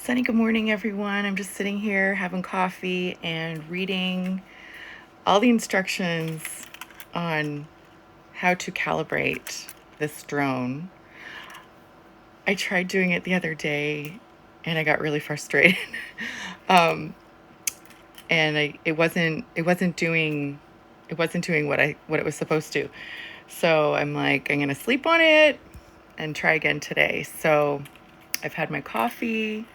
Sunny good morning, everyone. I'm just sitting here having coffee and reading all the instructions on how to calibrate this drone. I tried doing it the other day and I got really frustrated. And it wasn't doing what it was supposed to. So I'm like, I'm gonna sleep on it and try again today. So I've had my coffee.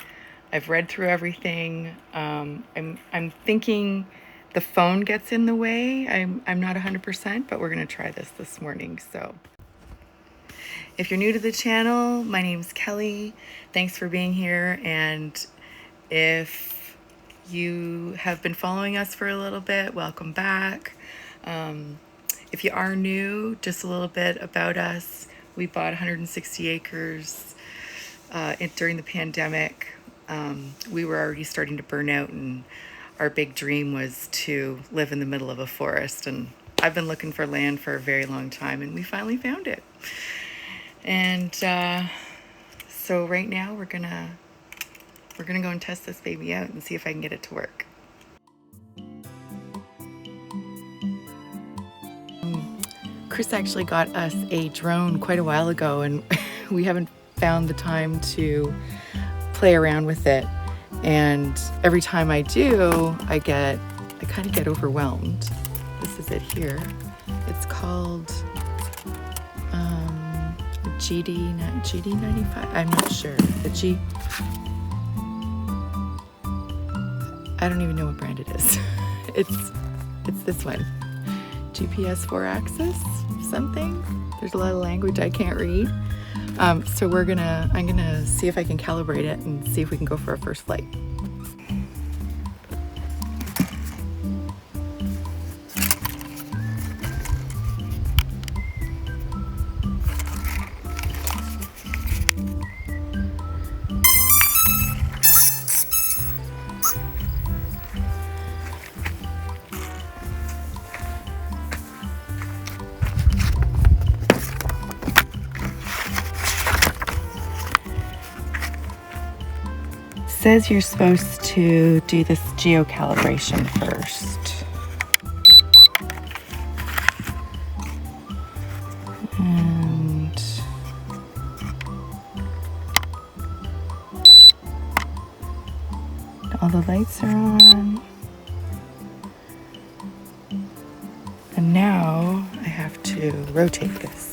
I've read through everything. I'm thinking the phone gets in the way. I'm not 100%, but we're gonna try this morning. So if you're new to the channel, my name's Kelly. Thanks for being here. And if you have been following us for a little bit, welcome back. If you are new, just a little bit about us. We bought 160 acres during the pandemic. We were already starting to burn out, and our big dream was to live in the middle of a forest. And I've been looking for land for a very long time, and we finally found it. And so right now we're gonna go and test this baby out and see if I can get it to work. Chris actually got us a drone quite a while ago, and we haven't found the time to play around with it. And every time I do, I kind of get overwhelmed. This is it here. It's called GD95. I'm not sure. I don't even know what brand it is. It's this one. GPS 4-axis something. There's a lot of language I can't read. So I'm gonna see if I can calibrate it and see if we can go for our first flight. Says you're supposed to do this geocalibration first. And all the lights are on. And now I have to rotate this.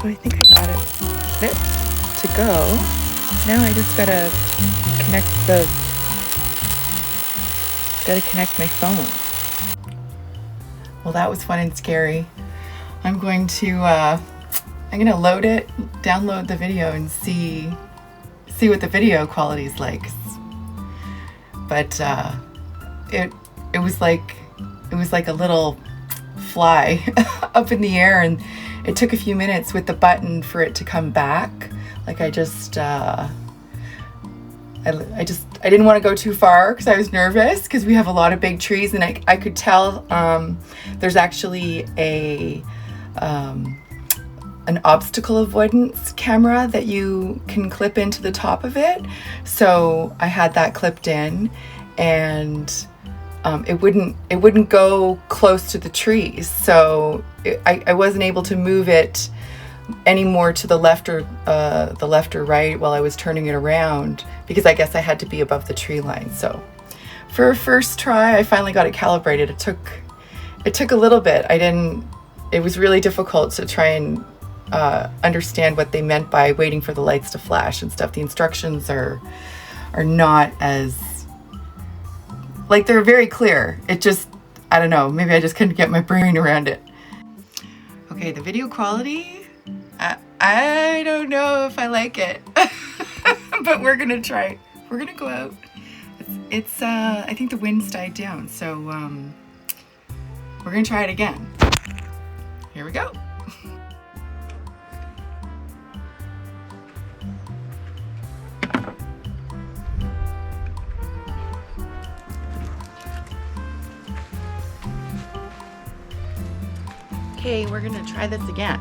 So I think I got it fit to go. Now I just gotta connect my phone. Well, that was fun and scary. I'm gonna load it, download the video, and see what the video quality is like. But it was like a little fly up in the air, and it took a few minutes with the button for it to come back. Like I didn't want to go too far because I was nervous, because we have a lot of big trees, and I could tell there's actually an obstacle avoidance camera that you can clip into the top of it. So I had that clipped in, and it wouldn't go close to the trees, so I wasn't able to move it any more to the left or right while I was turning it around, because I guess I had to be above the tree line. So for a first try, I finally got it calibrated. It took a little bit. It was really difficult to try and understand what they meant by waiting for the lights to flash and stuff. The instructions are not as, like, they're very clear. It just, I don't know, maybe I just couldn't get my brain around it. Okay, the video quality, I don't know if I like it, but we're gonna try. We're gonna go out. It's I think the wind's died down, so we're gonna try it again. Here we go. Okay, we're gonna try this again.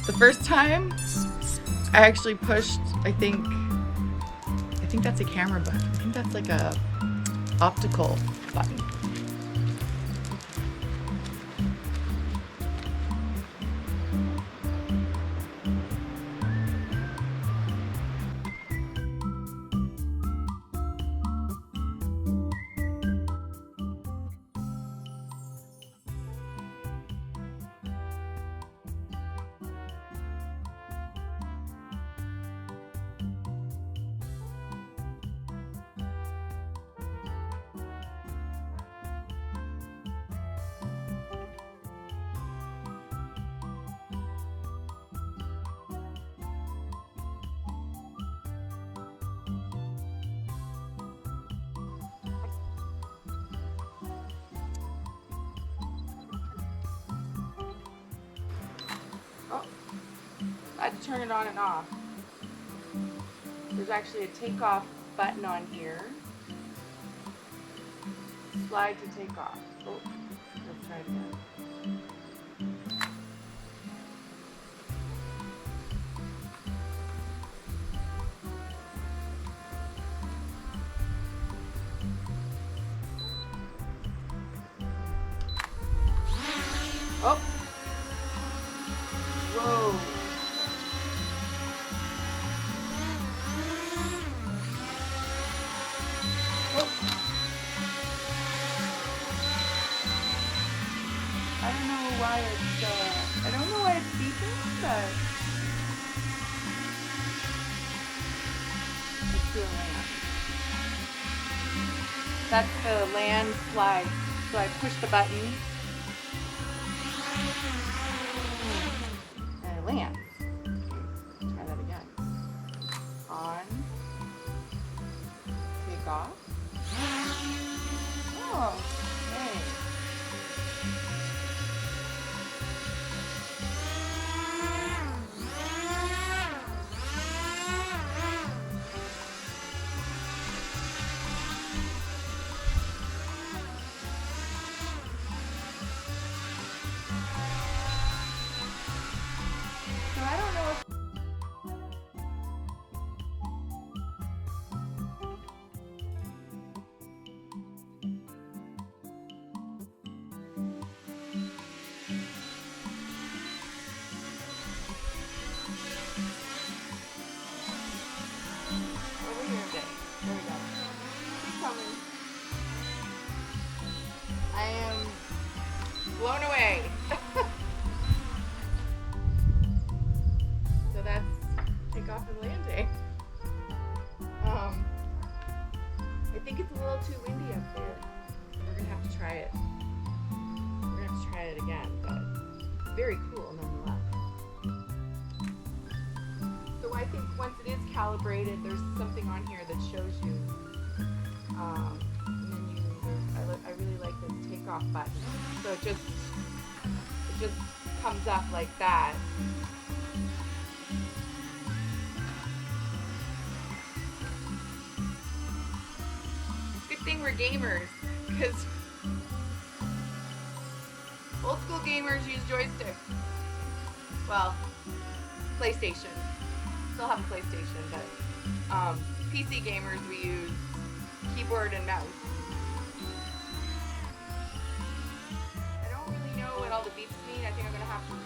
The first time, I actually pushed, I think that's a camera button. I think that's like a optical button. I had to turn it on and off. There's actually a takeoff button on here. Slide to take off. Oh, let's try it again. Oh! Whoa! I don't know why it's beeping, but let's do a land. That's the land slide. So I push the button and it lands. Try that again. On, take off. Oh, okay. So I don't know if over here a bit. There we go. Keep coming. I am blown away. So that's takeoff and landing. I think it's a little too windy up there. We're gonna have to try it. We're gonna have to try it again, but very cool nonetheless. So I think once it is calibrated, there's something on here that shows you. And then I really like this takeoff button. So it just comes up like that. Good thing we're gamers, because old school gamers use joysticks. Well, PlayStation. Still have a PlayStation, but PC gamers, we use keyboard and mouse. I don't really know what all the beeps mean. I think I'm gonna have to read.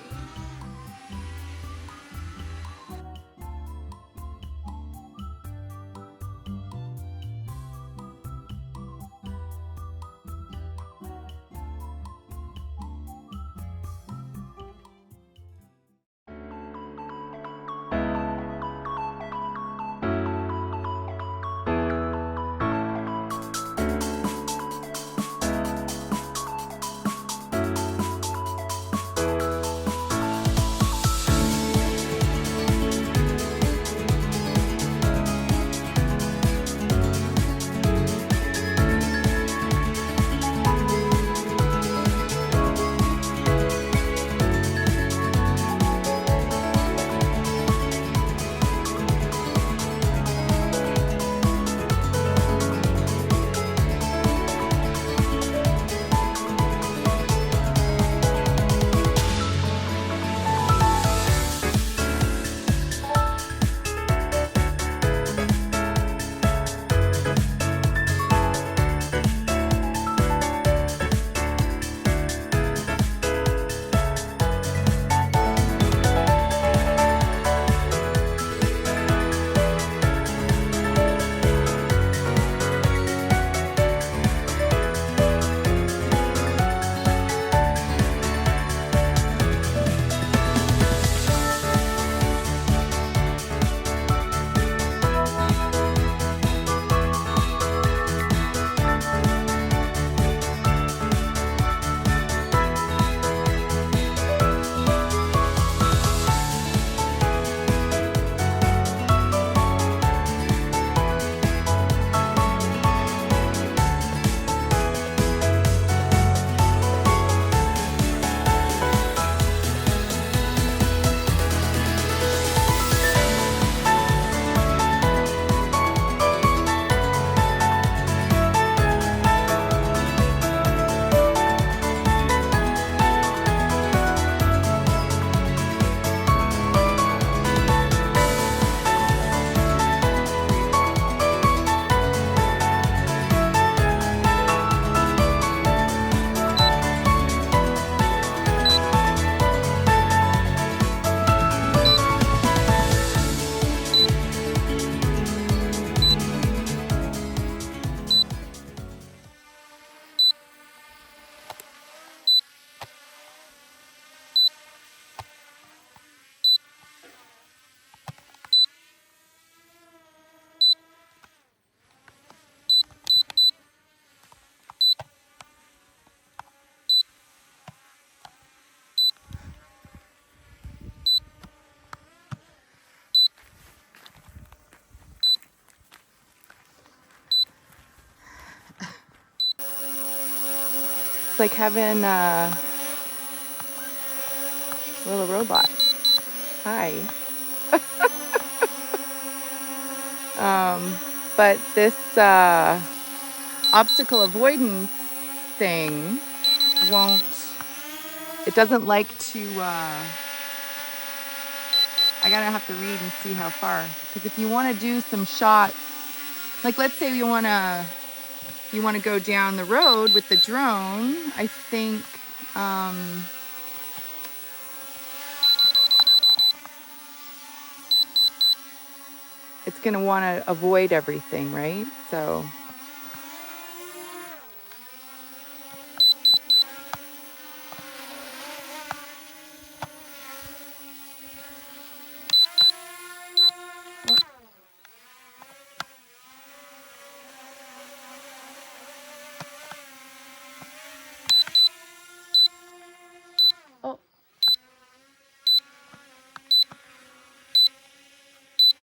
like having a little robot. Hi. But this obstacle avoidance thing it doesn't like to, I gotta have to read and see how far. Because if you want to do some shots, like let's say you want to go down the road with the drone, I think it's going to want to avoid everything, right? So